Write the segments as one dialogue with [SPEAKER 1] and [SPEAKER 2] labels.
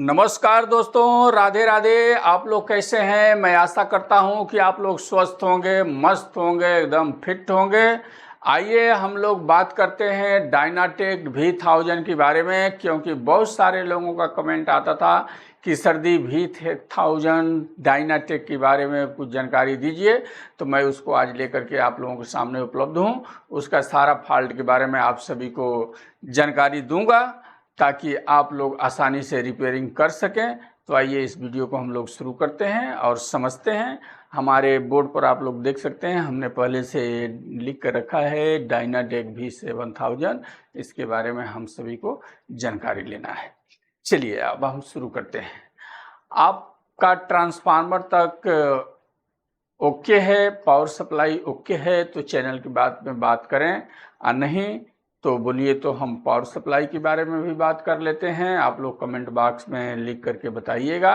[SPEAKER 1] नमस्कार दोस्तों, राधे राधे। आप लोग कैसे हैं? मैं आशा करता हूं कि आप लोग स्वस्थ होंगे, मस्त होंगे, एकदम फिट होंगे। आइए हम लोग बात करते हैं डायनाटेक V1000 के बारे में, क्योंकि बहुत सारे लोगों का कमेंट आता था कि सर्दी V1000 डायनाटेक के बारे में कुछ जानकारी दीजिए। तो मैं उसको आज लेकर के आप लोगों के सामने उपलब्ध हूँ। उसका सारा फॉल्ट के बारे में आप सभी को जानकारी दूंगा ताकि आप लोग आसानी से रिपेयरिंग कर सकें। तो आइए इस वीडियो को हम लोग शुरू करते हैं और समझते हैं। हमारे बोर्ड पर आप लोग देख सकते हैं, हमने पहले से लिख कर रखा है डायनाटेक V7000। इसके बारे में हम सभी को जानकारी लेना है। चलिए अब हम शुरू करते हैं। आपका ट्रांसफार्मर तक ओके है, पावर सप्लाई ओके है तो चैनल की बात में बात करें, और नहीं तो बोलिए तो हम पावर सप्लाई के बारे में भी बात कर लेते हैं। आप लोग कमेंट बॉक्स में लिख करके बताइएगा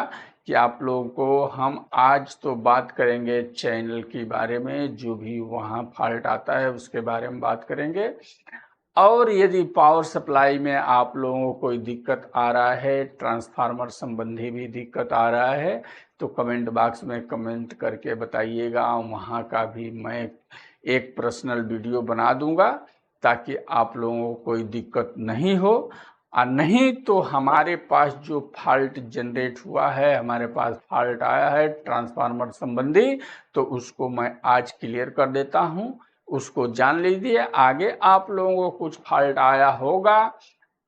[SPEAKER 1] कि आप लोगों को हम आज तो बात करेंगे चैनल के बारे में, जो भी वहाँ फॉल्ट आता है उसके बारे में बात करेंगे। और यदि पावर सप्लाई में आप लोगों को कोई दिक्कत आ रहा है, ट्रांसफार्मर संबंधी भी दिक्कत आ रहा है, तो कमेंट बॉक्स में कमेंट करके बताइएगा। वहाँ का भी मैं एक पर्सनल वीडियो बना दूंगा ताकि आप लोगों को कोई दिक्कत नहीं हो। और नहीं तो हमारे पास जो फॉल्ट जनरेट हुआ है, हमारे पास फॉल्ट आया है ट्रांसफार्मर संबंधी, तो उसको मैं आज क्लियर कर देता हूँ। उसको जान लीजिए। आगे आप लोगों को कुछ फॉल्ट आया होगा,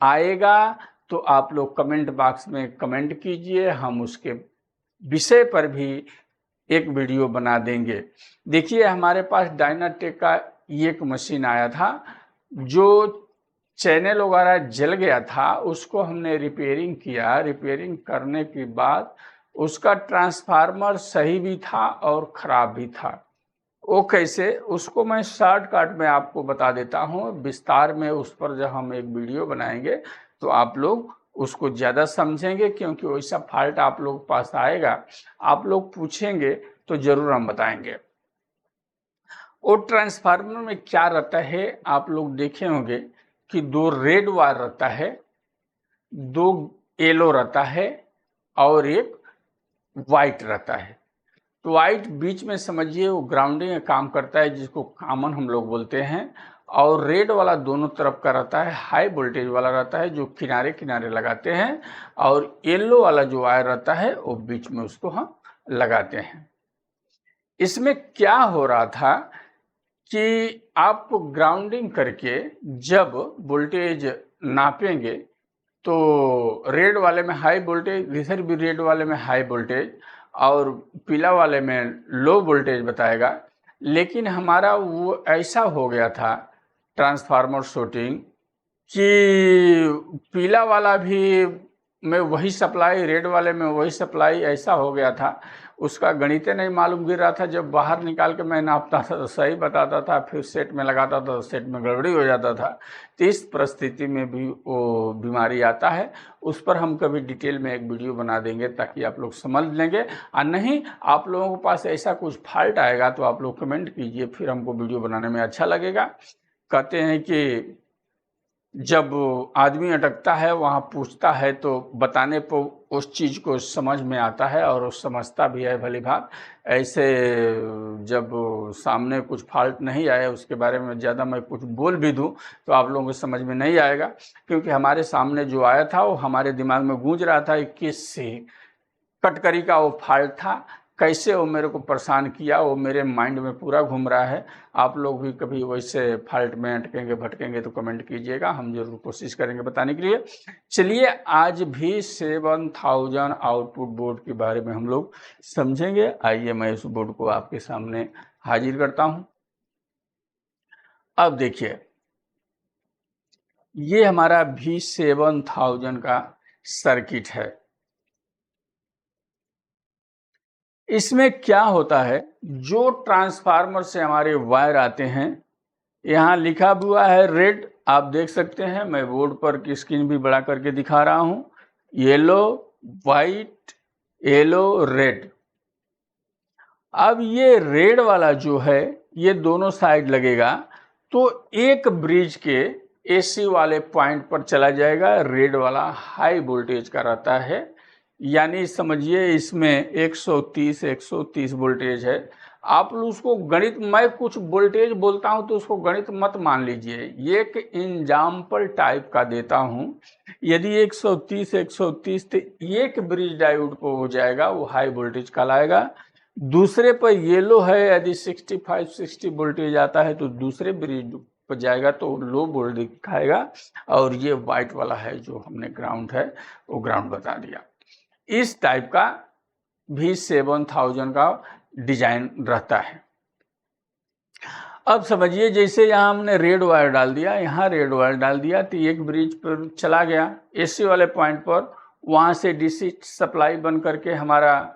[SPEAKER 1] आएगा, तो आप लोग कमेंट बॉक्स में कमेंट कीजिए, हम उसके विषय पर भी एक वीडियो बना देंगे। देखिए हमारे पास डायनाटेक का एक मशीन आया था, जो चैनल वगैरह जल गया था, उसको हमने रिपेयरिंग किया। रिपेयरिंग करने के बाद उसका ट्रांसफार्मर सही भी था और ख़राब भी था। वो कैसे, उसको मैं शॉर्टकट में आपको बता देता हूँ। विस्तार में उस पर जब हम एक वीडियो बनाएंगे तो आप लोग उसको ज़्यादा समझेंगे, क्योंकि वैसा फॉल्ट आप लोग के पास आएगा, आप लोग पूछेंगे तो ज़रूर हम बताएंगे। वो ट्रांसफार्मर में क्या रहता है, आप लोग देखे होंगे कि दो रेड वायर रहता है, दो येलो रहता है और एक वाइट रहता है। तो वाइट बीच में समझिए वो ग्राउंडिंग का काम करता है, जिसको कॉमन हम लोग बोलते हैं। और रेड वाला दोनों तरफ का रहता है, हाई वोल्टेज वाला रहता है, जो किनारे किनारे लगाते हैं। और येलो वाला जो वायर रहता है वो बीच में उसको हम लगाते हैं। इसमें क्या हो रहा था कि आप ग्राउंडिंग करके जब वोल्टेज नापेंगे तो रेड वाले में हाई वोल्टेज, इधर भी रेड वाले में हाई वोल्टेज और पीला वाले में लो वोल्टेज बताएगा। लेकिन हमारा वो ऐसा हो गया था ट्रांसफार्मर शॉर्टिंग कि पीला वाला भी में वही सप्लाई, रेड वाले में वही सप्लाई, ऐसा हो गया था। उसका गणित नहीं मालूम गिर रहा था। जब बाहर निकाल के मैं नापता था तो सही बताता था, फिर सेट में लगाता था तो सेट में गड़बड़ी हो जाता था। तो इस परिस्थिति में भी वो बीमारी आता है। उस पर हम कभी डिटेल में एक वीडियो बना देंगे ताकि आप लोग समझ लेंगे। और नहीं आप लोगों के पास ऐसा कुछ फॉल्ट आएगा तो आप लोग कमेंट कीजिए, फिर हमको वीडियो बनाने में अच्छा लगेगा। कहते हैं कि जब आदमी अटकता है वहाँ पूछता है तो बताने पर उस चीज़ को समझ में आता है और वो समझता भी है भली भात। ऐसे जब सामने कुछ फॉल्ट नहीं आया, उसके बारे में ज़्यादा मैं कुछ बोल भी दूँ तो आप लोगों को समझ में नहीं आएगा, क्योंकि हमारे सामने जो आया था वो हमारे दिमाग में गूंज रहा था। 21 से कटकरी का वो फॉल्ट था, कैसे वो मेरे को परेशान किया, वो मेरे माइंड में पूरा घूम रहा है। आप लोग भी कभी वैसे फॉल्ट में अटकेंगे भटकेंगे तो कमेंट कीजिएगा, हम जरूर कोशिश करेंगे बताने के लिए। चलिए आज भी 7000 आउटपुट बोर्ड के बारे में हम लोग समझेंगे। आइए मैं इस बोर्ड को आपके सामने हाजिर करता हूं। अब देखिए ये हमारा V7000 का सर्किट है। इसमें क्या होता है, जो ट्रांसफार्मर से हमारे वायर आते हैं, यहाँ लिखा हुआ है रेड, आप देख सकते हैं। मैं बोर्ड पर की स्क्रीन भी बड़ा करके दिखा रहा हूँ। Yellow, white, yellow, red. अब ये रेड वाला जो है ये दोनों साइड लगेगा तो एक ब्रिज के एसी वाले पॉइंट पर चला जाएगा। रेड वाला हाई वोल्टेज का रहता है यानी समझिए इसमें 130 वोल्टेज है। आप उसको गणित, मैं कुछ वोल्टेज बोलता हूं तो उसको गणित मत मान लीजिए, ये एक एग्जाम्पल टाइप का देता हूं। यदि 130 तो एक ब्रिज डायोड को हो जाएगा, वो हाई वोल्टेज कहलाएगा। दूसरे पर येलो है, यदि 65-60 वोल्टेज आता है तो दूसरे ब्रिज पर जाएगा तो लो वोल्टेज दिखाएगा। और ये व्हाइट वाला है जो हमने ग्राउंड है, वो ग्राउंड बता दिया। इस टाइप का भी 7000 का डिजाइन रहता है। अब समझिए जैसे यहाँ हमने रेड वायर डाल दिया, यहाँ रेड वायर डाल दिया तो एक ब्रिज पर चला गया एसी वाले पॉइंट पर, वहाँ से डीसी सप्लाई बन करके हमारा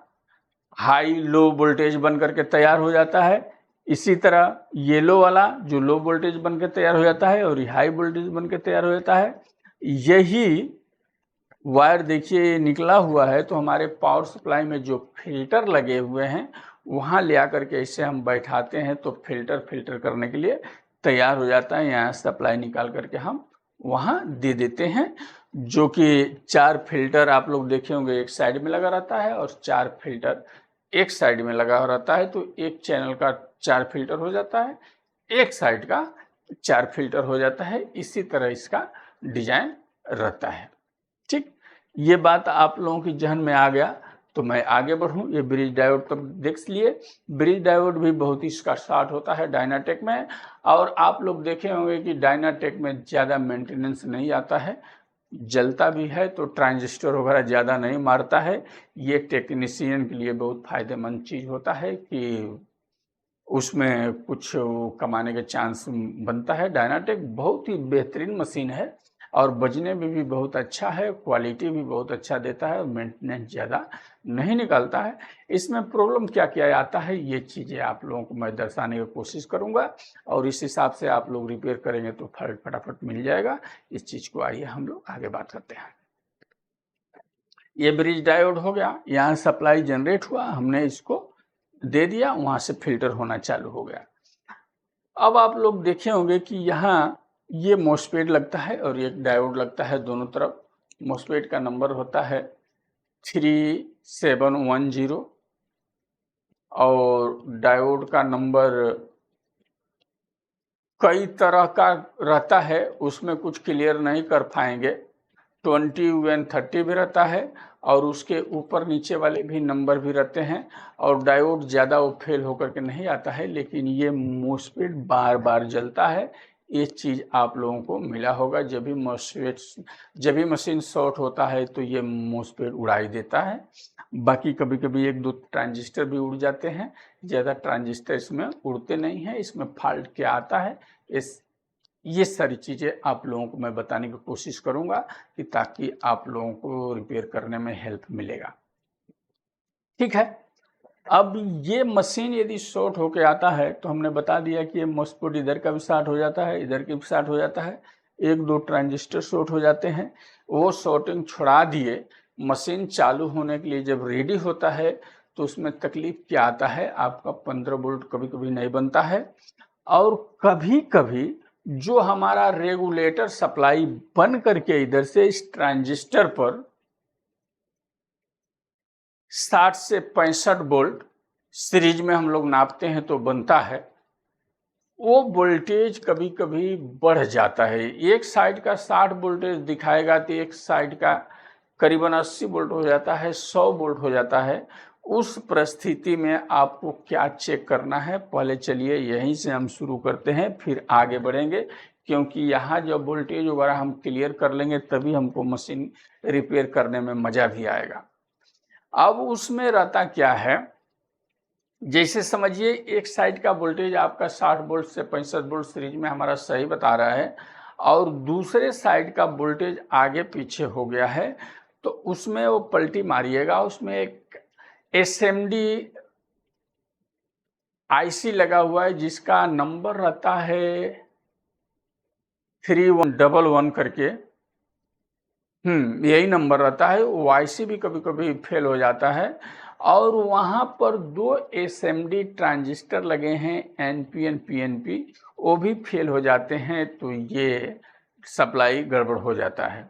[SPEAKER 1] हाई लो वोल्टेज बन करके तैयार हो जाता है। इसी तरह येलो वाला जो लो वोल्टेज बन के तैयार हो जाता है और ये हाई वोल्टेज बन के तैयार हो जाता है। यही वायर देखिए निकला हुआ है, तो हमारे पावर सप्लाई में जो फिल्टर लगे हुए हैं वहाँ ले आकर के इसे हम बैठाते हैं तो फिल्टर करने के लिए तैयार हो जाता है। यहाँ सप्लाई निकाल करके हम वहाँ दे देते हैं, जो कि 4 फिल्टर आप लोग देखे होंगे एक साइड में लगा रहता है और 4 फिल्टर एक साइड में लगा रहता है, तो एक चैनल का 4 फिल्टर हो जाता है, एक साइड का 4 फिल्टर हो जाता है। इसी तरह इसका डिजाइन रहता है। ठीक, ये बात आप लोगों की जहन में आ गया तो मैं आगे बढ़ूं। ये ब्रिज डायोड तक देख लिए। ब्रिज डायोड भी बहुत ही इसका शॉर्ट होता है डायनाटेक में, और आप लोग देखे होंगे कि डायनाटेक में ज़्यादा मेंटेनेंस नहीं आता है, जलता भी है तो ट्रांजिस्टर वगैरह ज़्यादा नहीं मारता है। ये टेक्नीशियन के लिए बहुत फायदेमंद चीज़ होता है कि उसमें कुछ कमाने के चांस बनता है। डायनाटेक बहुत ही बेहतरीन मशीन है और बजने में भी बहुत अच्छा है, क्वालिटी भी बहुत अच्छा देता है और मेंटेनेंस ज़्यादा नहीं निकालता है। इसमें प्रॉब्लम क्या क्या आता है ये चीज़ें आप लोगों को मैं दर्शाने की कोशिश करूँगा, और इस हिसाब से आप लोग रिपेयर करेंगे तो फटाफट मिल जाएगा इस चीज़ को। आइए हम लोग आगे बात करते हैं। ये ब्रिज डायोड हो गया, यहाँ सप्लाई जनरेट हुआ, हमने इसको दे दिया, वहाँ से फिल्टर होना चालू हो गया। अब आप लोग देखे होंगे कि यहाँ ये मॉसफेट लगता है और एक डायोड लगता है दोनों तरफ। मॉसफेट का नंबर होता है 3710 और डायोड का नंबर कई तरह का रहता है, उसमें कुछ क्लियर नहीं कर पाएंगे। 20 भी रहता है और उसके ऊपर नीचे वाले भी नंबर भी रहते हैं, और डायोड ज़्यादा वो फेल होकर के नहीं आता है, लेकिन ये मॉसफेट बार बार जलता है। ये चीज़ आप लोगों को मिला होगा, जब भी मशीन शॉर्ट होता है तो ये मॉसफेट उड़ाई देता है। बाकी कभी कभी 1-2 ट्रांजिस्टर भी उड़ जाते हैं, ज़्यादा ट्रांजिस्टर इसमें उड़ते नहीं हैं। इसमें फॉल्ट क्या आता है, ये सारी चीज़ें आप लोगों को मैं बताने की कोशिश करूंगा कि ताकि आप लोगों को रिपेयर करने में हेल्प मिलेगा। ठीक है, अब ये मशीन यदि शॉर्ट होके आता है तो हमने बता दिया कि ये मॉसफेट इधर का भी शॉर्ट हो जाता है, इधर का भी शॉर्ट हो जाता है, 1-2 ट्रांजिस्टर शॉर्ट हो जाते हैं। वो शॉर्टिंग छुड़ा दिए, मशीन चालू होने के लिए जब रेडी होता है तो उसमें तकलीफ क्या आता है, आपका 15 वोल्ट कभी कभी नहीं बनता है, और कभी कभी जो हमारा रेगुलेटर सप्लाई बन करके इधर से इस ट्रांजिस्टर पर 60 से 65 वोल्ट सीरीज में हम लोग नापते हैं तो बनता है, वो वोल्टेज कभी कभी बढ़ जाता है। एक साइड का 60 वोल्टेज दिखाएगा तो एक साइड का करीबन 80 वोल्ट हो जाता है, 100 वोल्ट हो जाता है। उस परिस्थिति में आपको क्या चेक करना है, पहले चलिए यहीं से हम शुरू करते हैं फिर आगे बढ़ेंगे, क्योंकि यहाँ जब वोल्टेज वगैरह हम क्लियर कर लेंगे तभी हमको मशीन रिपेयर करने में मज़ा भी आएगा। अब उसमें रहता क्या है, जैसे समझिए एक साइड का वोल्टेज आपका 60 वोल्ट से 65 वोल्ट सीरीज में हमारा सही बता रहा है, और दूसरे साइड का वोल्टेज आगे पीछे हो गया है, तो उसमें वो पलटी मारिएगा। उसमें एक एसएमडी आईसी लगा हुआ है जिसका नंबर रहता है 3111 करके, यही नंबर रहता है। वो आईसी भी कभी कभी फेल हो जाता है, और वहाँ पर 2 एसएमडी ट्रांजिस्टर लगे हैं एनपीएन पीएनपी, वो भी फेल हो जाते हैं, तो ये सप्लाई गड़बड़ हो जाता है।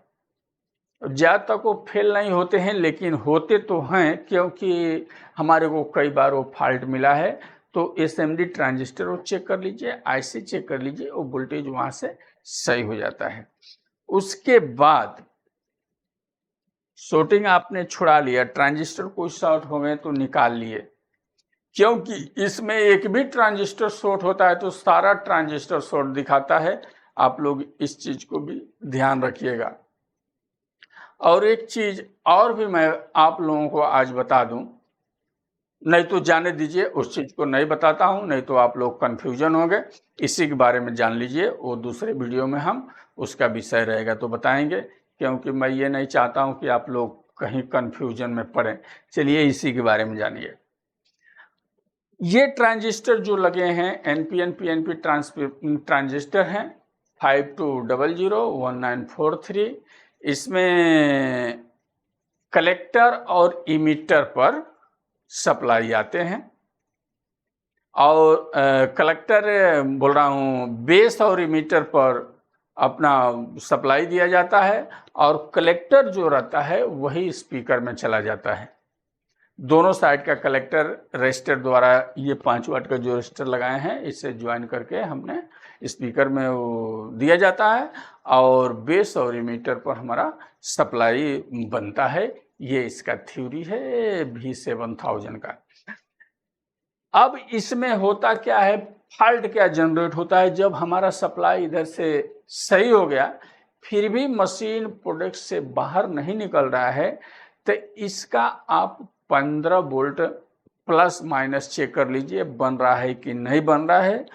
[SPEAKER 1] ज़्यादातर को फेल नहीं होते हैं, लेकिन होते तो हैं, क्योंकि हमारे को कई बार वो फॉल्ट मिला है। तो एसएमडी ट्रांजिस्टर वो चेक कर लीजिए, आईसी चेक कर लीजिए, वो वोल्टेज वहाँ से सही हो जाता है। उसके बाद शॉर्टिंग आपने छुड़ा लिया, ट्रांजिस्टर कोई शॉर्ट हो गए तो निकाल लिए, क्योंकि इसमें एक भी ट्रांजिस्टर शॉर्ट होता है तो सारा ट्रांजिस्टर शॉर्ट दिखाता है। आप लोग इस चीज को भी ध्यान रखिएगा। और एक चीज और भी मैं आप लोगों को आज बता दूं, नहीं तो जाने दीजिए, उस चीज को नहीं बताता हूं, नहीं तो आप लोग कंफ्यूजन होंगे। इसी के बारे में जान लीजिए, वो दूसरे वीडियो में हम उसका विषय रहेगा तो बताएंगे, क्योंकि मैं ये नहीं चाहता हूं कि आप लोग कहीं कंफ्यूजन में पड़े। चलिए इसी के बारे में जानिए। ये ट्रांजिस्टर जो लगे हैं एनपीएन पीएनपी ट्रांजिस्टर हैं 52001943। इसमें कलेक्टर और इमीटर पर सप्लाई आते हैं, और कलेक्टर बोल रहा हूँ, बेस और इमीटर पर अपना सप्लाई दिया जाता है, और कलेक्टर जो रहता है वही स्पीकर में चला जाता है। दोनों साइड का कलेक्टर रेजिस्टर द्वारा, ये 5 वाट का जो रेजिस्टर लगाए हैं इससे ज्वाइन करके हमने स्पीकर में वो दिया जाता है, और बेस और इमीटर पर हमारा सप्लाई बनता है। ये इसका थ्योरी है V7000 का। अब इसमें होता क्या है, फॉल्ट क्या जनरेट होता है, जब हमारा सप्लाई इधर से सही हो गया फिर भी मशीन प्रोडक्ट से बाहर नहीं निकल रहा है, तो इसका आप 15 वोल्ट प्लस माइनस चेक कर लीजिए, बन रहा है कि नहीं बन रहा है।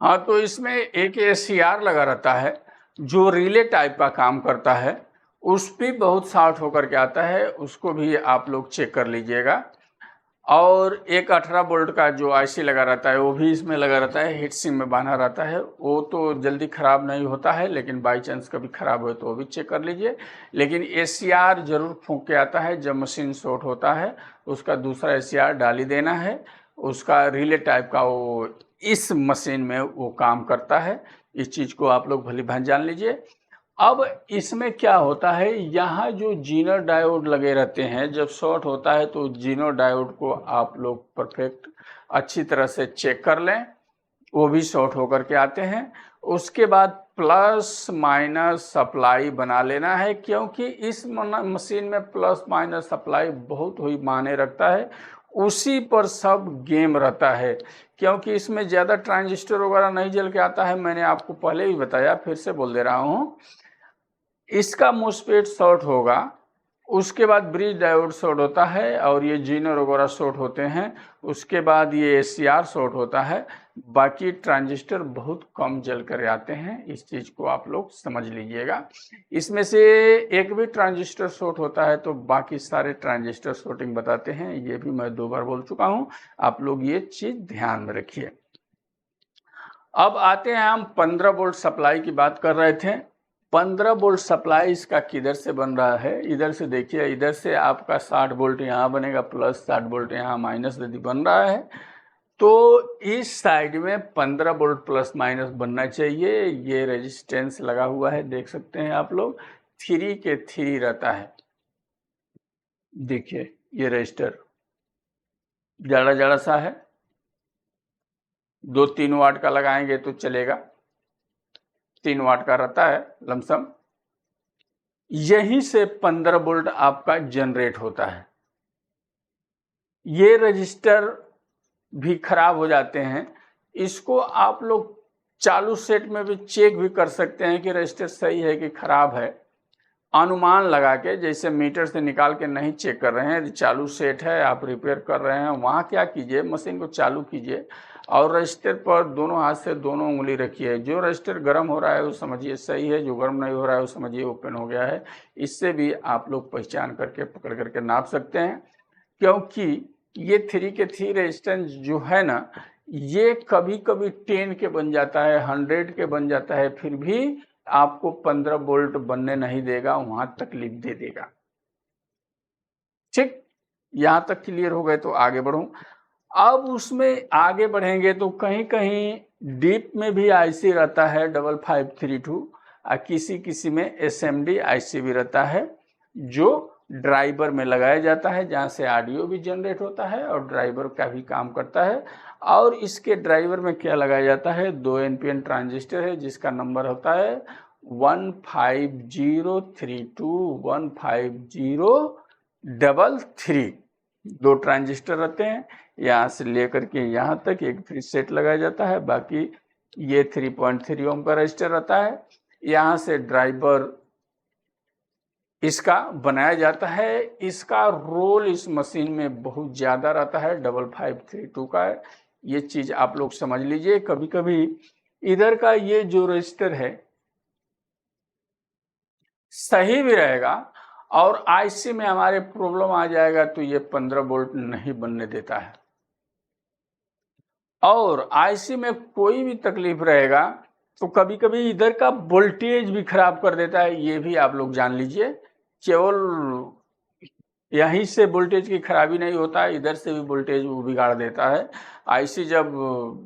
[SPEAKER 1] हाँ, तो इसमें एक SCR लगा रहता है जो रिले टाइप का काम करता है, उस भी बहुत शॉर्ट होकर के आता है, उसको भी आप लोग चेक कर लीजिएगा। और एक 18 वोल्ट का जो आईसी लगा रहता है वो भी इसमें लगा रहता है, हीट सिंक में बांधा रहता है। वो तो जल्दी ख़राब नहीं होता है, लेकिन बाई चांस कभी ख़राब हो तो वो भी चेक कर लीजिए। लेकिन SCR जरूर फूंक के आता है जब मशीन शॉर्ट होता है, उसका दूसरा SCR डाल ही देना है। उसका रिले टाइप का वो इस मशीन में वो काम करता है। इस चीज़ को आप लोग भली भांति जान लीजिए। अब इसमें क्या होता है, यहाँ जो जीनर डायोड लगे रहते हैं, जब शॉर्ट होता है तो जीनर डायोड को आप लोग परफेक्ट अच्छी तरह से चेक कर लें, वो भी शॉर्ट होकर के आते हैं। उसके बाद प्लस माइनस सप्लाई बना लेना है, क्योंकि इस मशीन में प्लस माइनस सप्लाई बहुत ही मायने रखता है, उसी पर सब गेम रहता है। क्योंकि इसमें ज़्यादा ट्रांजिस्टर वगैरह नहीं जल के आता है, मैंने आपको पहले ही बताया, फिर से बोल दे रहा हूँ। इसका मोस्फेट शॉर्ट होगा, उसके बाद ब्रिज डायोड शॉर्ट होता है, और ये जीनर वगैरह शॉर्ट होते हैं। उसके बाद ये SCR शॉर्ट होता है। बाकी ट्रांजिस्टर बहुत कम जल कर आते हैं, इस चीज़ को आप लोग समझ लीजिएगा। इसमें से एक भी ट्रांजिस्टर शॉर्ट होता है तो बाकी सारे ट्रांजिस्टर शॉर्टिंग बताते हैं, ये भी मैं 2 बार बोल चुका हूँ, आप लोग ये चीज़ ध्यान में रखिए। अब आते हैं, हम 15 वोल्ट सप्लाई की बात कर रहे थे। 15 वोल्ट सप्लाई इसका किधर से बन रहा है, इधर से देखिए, इधर से आपका 60 वोल्ट यहाँ बनेगा, प्लस 60 वोल्ट यहाँ माइनस यदि बन रहा है, तो इस साइड में 15 वोल्ट प्लस माइनस बनना चाहिए। ये रेजिस्टेंस लगा हुआ है, देख सकते हैं आप लोग, 3 के 3 रहता है। देखिए ये रजिस्टर ज़्यादा ज़्यादा सा है, 2-3 वाट का लगाएंगे तो चलेगा, 3 वाट का रहता है लमसम। यहीं से 15 वोल्ट आपका जनरेट होता है। ये रजिस्टर भी खराब हो जाते हैं, इसको आप लोग चालू सेट में भी चेक भी कर सकते हैं कि रजिस्टर सही है कि खराब है, अनुमान लगा के। जैसे मीटर से निकाल के नहीं चेक कर रहे हैं, यदि चालू सेट है, आप रिपेयर कर रहे हैं, वहाँ क्या कीजिए, मशीन को चालू कीजिए और रजिस्टर पर दोनों हाथ से दोनों उंगली रखिए। जो रजिस्टर गर्म हो रहा है वो समझिए सही है, जो गर्म नहीं हो रहा है वो समझिए ओपन हो गया है। इससे भी आप लोग पहचान करके पकड़ करके नाप सकते हैं, क्योंकि ये 3 के 3 रेजिस्टेंस जो है ना, ये कभी कभी 10 के बन जाता है, 100 के बन जाता है, फिर भी आपको 15 वोल्ट बनने नहीं देगा, वहां तकलीफ दे देगा। ठीक, यहां तक क्लियर हो गए तो आगे बढ़ूं। अब उसमें आगे बढ़ेंगे तो कहीं कहीं डीप में भी आईसी रहता है 5532, किसी किसी में SMD आईसी भी रहता है। जो ड्राइवर में लगाया जाता है, जहाँ से ऑडियो भी जनरेट होता है और ड्राइवर का भी काम करता है। और इसके ड्राइवर में क्या लगाया जाता है, 2 NPN ट्रांजिस्टर है जिसका नंबर होता है 15032 15033। 2 ट्रांजिस्टर रहते हैं, यहाँ से लेकर के यहाँ तक एक प्रीसेट लगाया जाता है, बाकी ये 3.3 ओम का रजिस्टर रहता है। यहाँ से ड्राइवर इसका बनाया जाता है। इसका रोल इस मशीन में बहुत ज़्यादा रहता है 5532 का। ये चीज़ आप लोग समझ लीजिए। कभी कभी इधर का ये जो रजिस्टर है सही भी रहेगा और आईसी में हमारे प्रॉब्लम आ जाएगा तो ये 15 वोल्ट नहीं बनने देता है। और आईसी में कोई भी तकलीफ रहेगा तो कभी कभी इधर का वोल्टेज भी खराब कर देता है, ये भी आप लोग जान लीजिए। केवल यहीं से वोल्टेज की खराबी नहीं होता है, इधर से भी वोल्टेज वो बिगाड़ देता है। आईसी जब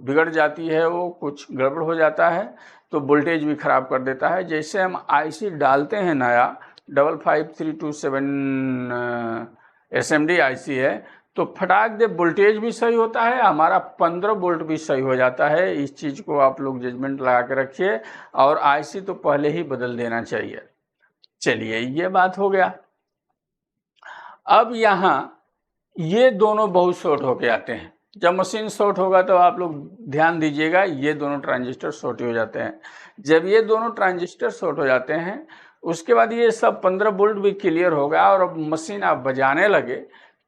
[SPEAKER 1] बिगड़ जाती है, वो कुछ गड़बड़ हो जाता है तो वोल्टेज भी खराब कर देता है। जैसे हम आईसी डालते हैं नया 55327 SMD आईसी है तो फटाक दे वोल्टेज भी सही होता है, हमारा 15 वोल्ट भी सही हो जाता है। इस चीज़ को आप लोग जजमेंट लगा के रखिए और आईसी तो पहले ही बदल देना चाहिए। चलिए, ये बात हो गया। अब यहाँ ये दोनों बहुत शॉर्ट होके आते हैं। जब मशीन शॉर्ट होगा तो आप लोग ध्यान दीजिएगा, ये दोनों ट्रांजिस्टर शॉर्ट हो जाते हैं। जब ये दोनों ट्रांजिस्टर शॉर्ट हो जाते हैं उसके बाद ये सब 15 वोल्ट भी क्लियर हो गया और अब मशीन आप बजाने लगे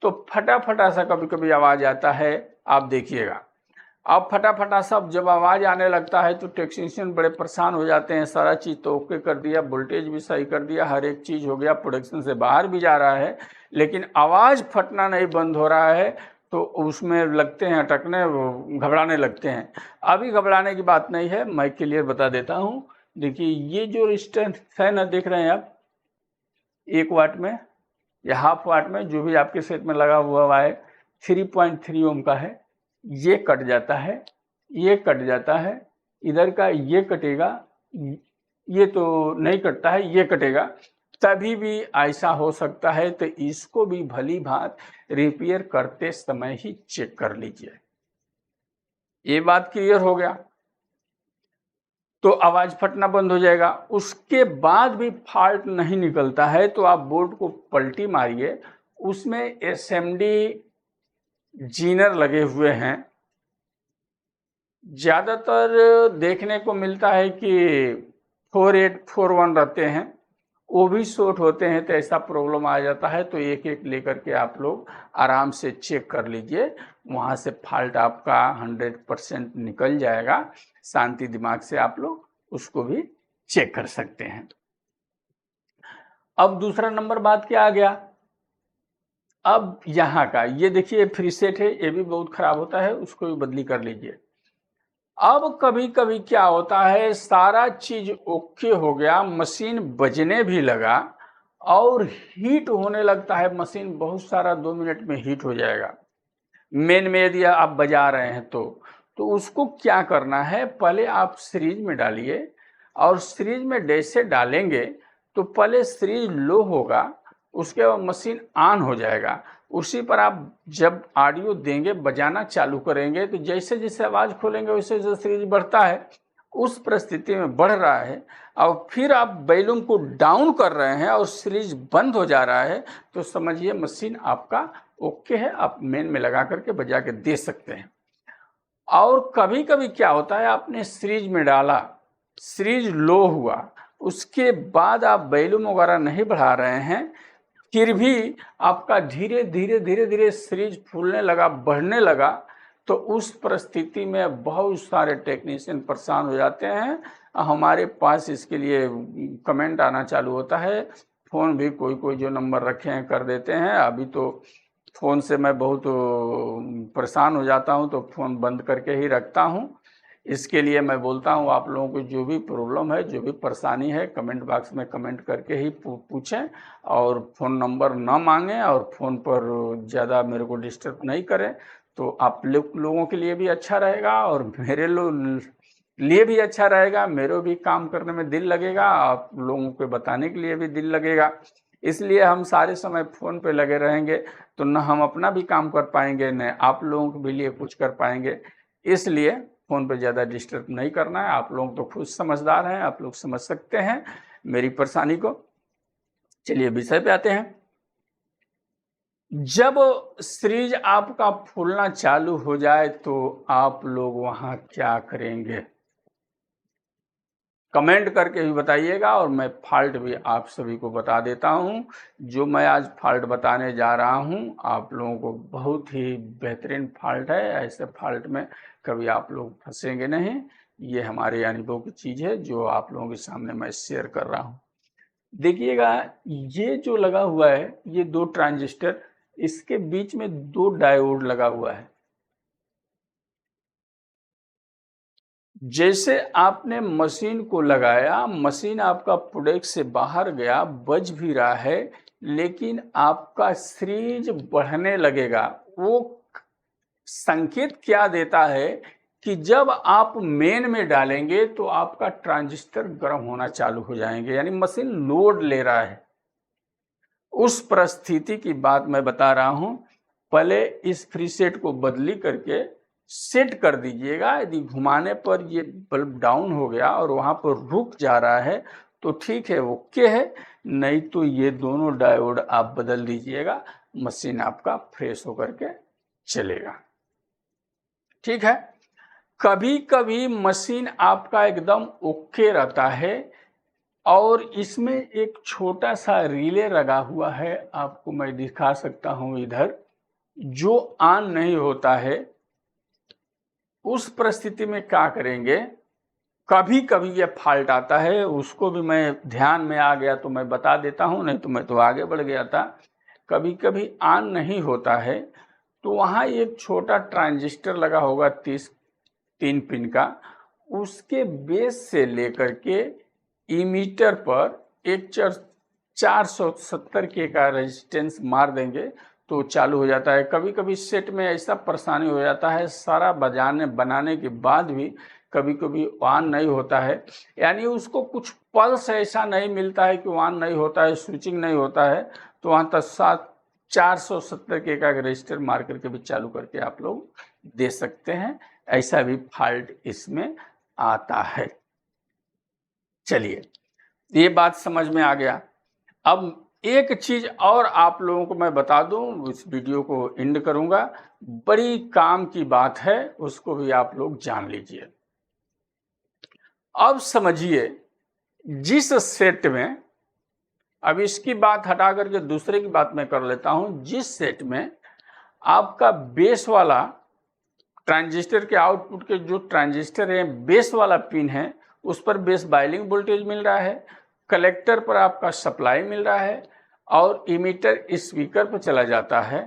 [SPEAKER 1] तो फटाफटा सा कभी कभी आवाज़ आता है। आप देखिएगा, अब फटाफटा सब जब आवाज़ आने लगता है तो टेक्नीशियन बड़े परेशान हो जाते हैं। सारा चीज़ तो ओके कर दिया, वोल्टेज भी सही कर दिया, हर एक चीज़ हो गया, प्रोडक्शन से बाहर भी जा रहा है, लेकिन आवाज़ फटना नहीं बंद हो रहा है तो उसमें लगते हैं अटकने, घबराने लगते हैं। अभी घबराने की बात नहीं है, मैं क्लियर बता देता हूँ। देखिए, ये जो रेजिस्टेंस है ना, देख रहे हैं आप, 1 वाट में या हाफ वाट में, जो भी आपके सेट में लगा हुआ है 3.3 ओम का है, ये कट जाता है, ये कट जाता है, इधर का ये कटेगा, ये तो नहीं कटता है, ये कटेगा, तभी भी ऐसा हो सकता है। तो इसको भी भली भांत रिपेयर करते समय ही चेक कर लीजिए। ये बात क्लियर हो गया तो आवाज फटना बंद हो जाएगा। उसके बाद भी फॉल्ट नहीं निकलता है तो आप बोर्ड को पलटी मारिए, उसमें SMD जीनर लगे हुए हैं। ज़्यादातर देखने को मिलता है कि 4841 रहते हैं, वो भी शॉर्ट होते हैं। तो ऐसा प्रॉब्लम आ जाता है तो एक एक लेकर के आप लोग आराम से चेक कर लीजिए, वहाँ से फॉल्ट आपका 100% निकल जाएगा। शांति दिमाग से आप लोग उसको भी चेक कर सकते हैं। अब दूसरा नंबर बात क्या आ गया, अब यहाँ का ये देखिए प्रीसेट है, ये भी बहुत खराब होता है, उसको भी बदली कर लीजिए। अब कभी कभी क्या होता है, सारा चीज ओके हो गया, मशीन बजने भी लगा और हीट होने लगता है मशीन, बहुत सारा 2 मिनट में हीट हो जाएगा। मेन में यदि आप बजा रहे हैं तो उसको क्या करना है, पहले आप सीरीज में डालिए और सीरीज में जैसे डालेंगे तो पहले सीरीज लो होगा, उसके बाद मशीन ऑन हो जाएगा। उसी पर आप जब ऑडियो देंगे, बजाना चालू करेंगे तो जैसे जैसे आवाज़ खोलेंगे वैसे जैसे सीरीज बढ़ता है, उस परिस्थिति में बढ़ रहा है और फिर आप वॉल्यूम को डाउन कर रहे हैं और सीरीज बंद हो जा रहा है तो समझिए मशीन आपका ओके है, आप मेन में लगा करके बजा के दे सकते हैं। और कभी कभी क्या होता है, आपने सीरीज में डाला, सीरीज लो हुआ, उसके बाद आप वॉल्यूम वगैरह नहीं बढ़ा रहे हैं, फिर भी आपका धीरे धीरे धीरे धीरे सीरीज फूलने लगा, बढ़ने लगा, तो उस परिस्थिति में बहुत सारे टेक्नीशियन परेशान हो जाते हैं। हमारे पास इसके लिए कमेंट आना चालू होता है, फ़ोन भी कोई कोई जो नंबर रखे हैं कर देते हैं। अभी तो फ़ोन से मैं बहुत परेशान हो जाता हूं तो फ़ोन बंद करके ही रखता हूं। इसके लिए मैं बोलता हूं, आप लोगों को जो भी प्रॉब्लम है, जो भी परेशानी है, कमेंट बॉक्स में कमेंट करके ही पूछें और फ़ोन नंबर ना मांगें और फ़ोन पर ज़्यादा मेरे को डिस्टर्ब नहीं करें, तो आप लोगों के लिए भी अच्छा रहेगा और मेरे लिए भी अच्छा रहेगा। मेरे भी काम करने में दिल लगेगा, आप लोगों को बताने के लिए भी दिल लगेगा। इसलिए हम सारे समय फ़ोन पे लगे रहेंगे तो न हम अपना भी काम कर पाएंगे, न आप लोगों के भी लिए कुछ कर पाएंगे। इसलिए फ़ोन पे ज़्यादा डिस्टर्ब नहीं करना है। आप लोग तो खुद समझदार हैं, आप लोग समझ सकते हैं मेरी परेशानी को। चलिए विषय पे आते हैं। जब सीरीज आपका फूलना चालू हो जाए तो आप लोग वहां क्या करेंगे? कमेंट करके भी बताइएगा और मैं फॉल्ट भी आप सभी को बता देता हूं। जो मैं आज फॉल्ट बताने जा रहा हूं आप लोगों को बहुत ही बेहतरीन फॉल्ट है। ऐसे फॉल्ट में कभी आप लोग फंसेंगे नहीं। ये हमारे अनुभव की चीज़ है जो आप लोगों के सामने मैं शेयर कर रहा हूं। देखिएगा, ये जो लगा हुआ है ये 2 ट्रांजिस्टर, इसके बीच में 2 डायोड लगा हुआ है। जैसे आपने मशीन को लगाया, मशीन आपका प्रोडक्ट से बाहर गया, बज भी रहा है, लेकिन आपका सीरीज बढ़ने लगेगा। वो संकेत क्या देता है कि जब आप मेन में डालेंगे तो आपका ट्रांजिस्टर गर्म होना चालू हो जाएंगे, यानी मशीन लोड ले रहा है। उस परिस्थिति की बात मैं बता रहा हूं। पहले इस फ्री सेट को बदली करके सेट कर दीजिएगा। यदि घुमाने पर ये बल्ब डाउन हो गया और वहां पर रुक जा रहा है तो ठीक है, ओके है। नहीं तो ये दोनों डायोड आप बदल दीजिएगा, मशीन आपका फ्रेश होकर के चलेगा। ठीक है। कभी कभी मशीन आपका एकदम ओके रहता है और इसमें एक छोटा सा रिले लगा हुआ है, आपको मैं दिखा सकता हूं इधर, जो ऑन नहीं होता है। उस परिस्थिति में क्या करेंगे? कभी कभी ये फॉल्ट आता है, उसको भी मैं ध्यान में आ गया तो मैं बता देता हूं, नहीं तो मैं तो आगे बढ़ गया था। कभी कभी ऑन नहीं होता है तो वहां एक छोटा ट्रांजिस्टर लगा होगा 3 पिन का, उसके बेस से लेकर के इमीटर पर एक 470 के का रेजिस्टेंस मार देंगे तो चालू हो जाता है। कभी कभी सेट में ऐसा परेशानी हो जाता है, सारा बनाने के बाद भी कभी कभी ऑन नहीं होता है, यानी उसको कुछ पल्स ऐसा नहीं मिलता है कि ऑन नहीं होता है, स्विचिंग नहीं होता है। तो वहाँ तक 470 के का रजिस्टर मार करके भी चालू करके आप लोग दे सकते हैं। ऐसा भी फॉल्ट इसमें आता है। चलिए, ये बात समझ में आ गया। अब एक चीज और आप लोगों को मैं बता दूं, इस वीडियो को एंड करूंगा। बड़ी काम की बात है, उसको भी आप लोग जान लीजिए। अब समझिए, जिस सेट में, अब इसकी बात हटा करके दूसरे की बात मैं कर लेता हूं। जिस सेट में आपका बेस वाला ट्रांजिस्टर के आउटपुट के जो ट्रांजिस्टर है, बेस वाला पिन है, उस पर बेस बाइलिंग वोल्टेज मिल रहा है, कलेक्टर पर आपका सप्लाई मिल रहा है और इमीटर स्पीकर पर चला जाता है।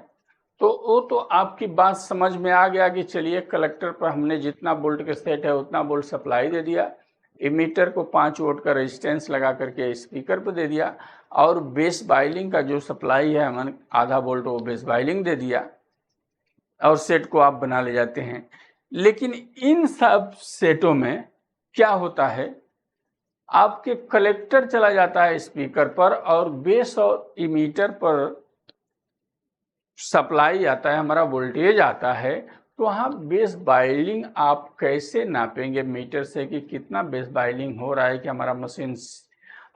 [SPEAKER 1] तो वो तो आपकी बात समझ में आ गया कि चलिए, कलेक्टर पर हमने जितना वोल्ट के सेट है उतना वोल्ट सप्लाई दे दिया, इमीटर को 5 वोल्ट का रेजिस्टेंस लगा करके स्पीकर पर दे दिया और बेस बाइलिंग का जो सप्लाई है हमने आधा वोल्ट वो बेस बाइलिंग दे दिया और सेट को आप बना ले जाते हैं। लेकिन इन सब सेटों में क्या होता है, आपके कलेक्टर चला जाता है स्पीकर पर और बेस और इमीटर पर सप्लाई आता है, हमारा वोल्टेज आता है। तो वहाँ बेस बाइलिंग आप कैसे नापेंगे मीटर से कि कितना बेस बाइलिंग हो रहा है कि हमारा मशीन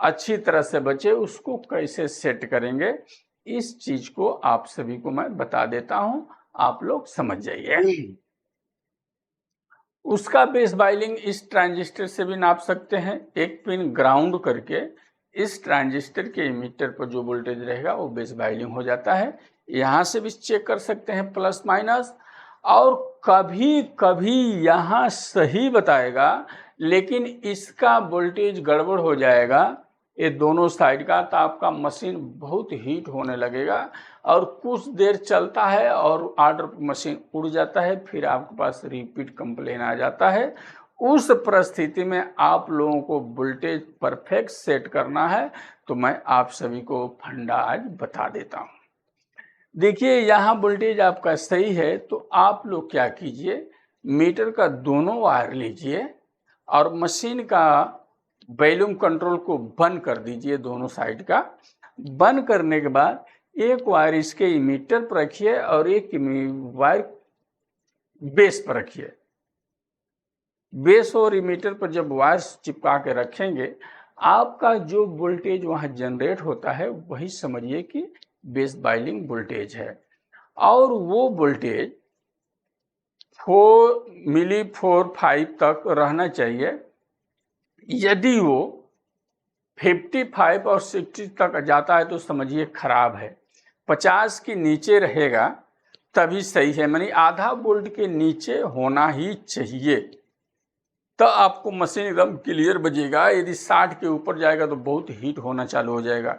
[SPEAKER 1] अच्छी तरह से बचे, उसको कैसे सेट करेंगे? इस चीज को आप सभी को मैं बता देता हूं, आप लोग समझ जाइए। उसका बेस बाइलिंग इस ट्रांजिस्टर से भी नाप सकते हैं। एक पिन ग्राउंड करके इस ट्रांजिस्टर के इमीटर पर जो वोल्टेज रहेगा वो बेस बाइलिंग हो जाता है। यहाँ से भी चेक कर सकते हैं प्लस माइनस, और कभी कभी यहाँ सही बताएगा लेकिन इसका वोल्टेज गड़बड़ हो जाएगा ये दोनों साइड का, तो आपका मशीन बहुत हीट होने लगेगा और कुछ देर चलता है और ऑर्डर मशीन उड़ जाता है, फिर आपके पास रिपीट कंप्लेन आ जाता है। उस परिस्थिति में आप लोगों को वोल्टेज परफेक्ट सेट करना है, तो मैं आप सभी को फंडा आज बता देता हूं। देखिए, यहाँ वोल्टेज आपका सही है तो आप लोग क्या कीजिए, मीटर का दोनों वायर लीजिए और मशीन का वॉल्यूम कंट्रोल को बंद कर दीजिए दोनों साइड का, बंद करने के बाद एक वायर इसके इमीटर पर रखिए और एक वायर बेस पर रखिए। बेस और इमीटर पर जब वायर चिपका के रखेंगे, आपका जो वोल्टेज वहाँ जनरेट होता है वही समझिए कि बेस बाइलिंग वोल्टेज है। और वो वोल्टेज 4 मिली 4-5 तक रहना चाहिए। यदि वो 55 और 60 तक जाता है तो समझिए खराब है। 50 के नीचे रहेगा तभी सही है, यानी आधा वोल्ट के नीचे होना ही चाहिए, तो आपको मशीन एकदम क्लियर बजेगा। यदि 60 के ऊपर जाएगा तो बहुत हीट होना चालू हो जाएगा।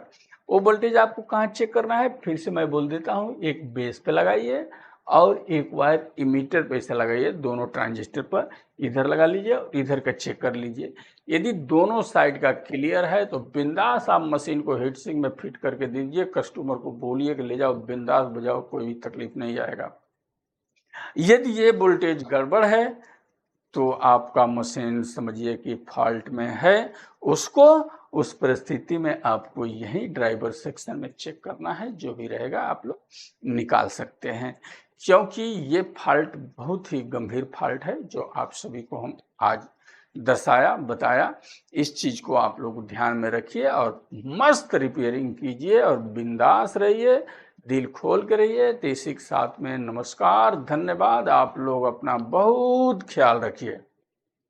[SPEAKER 1] वो वोल्टेज आपको कहाँ चेक करना है, फिर से मैं बोल देता हूँ, एक बेस पे लगाइए और एक वायर इमीटर पे से लगाइए, दोनों ट्रांजिस्टर पर इधर लगा लीजिए और इधर का चेक कर लीजिए। यदि दोनों साइड का क्लियर है तो बिंदास आप मशीन को हीट सिंक में फिट करके दीजिए। कस्टमर को बोलिए कि ले जाओ, बिंदास बजाओ, कोई भी तकलीफ नहीं आएगा। यदि ये वोल्टेज गड़बड़ है तो आपका मशीन समझिए कि फॉल्ट में है। उसको उस परिस्थिति में आपको यही ड्राइवर सेक्शन में चेक करना है, जो भी रहेगा आप लोग निकाल सकते हैं, क्योंकि ये फॉल्ट बहुत ही गंभीर फॉल्ट है जो आप सभी को हम आज दर्शाया बताया। इस चीज़ को आप लोग ध्यान में रखिए और मस्त रिपेयरिंग कीजिए और बिंदास रहिए, दिल खोल के रहिए। तो इसी के साथ में नमस्कार, धन्यवाद। आप लोग अपना बहुत ख्याल रखिए।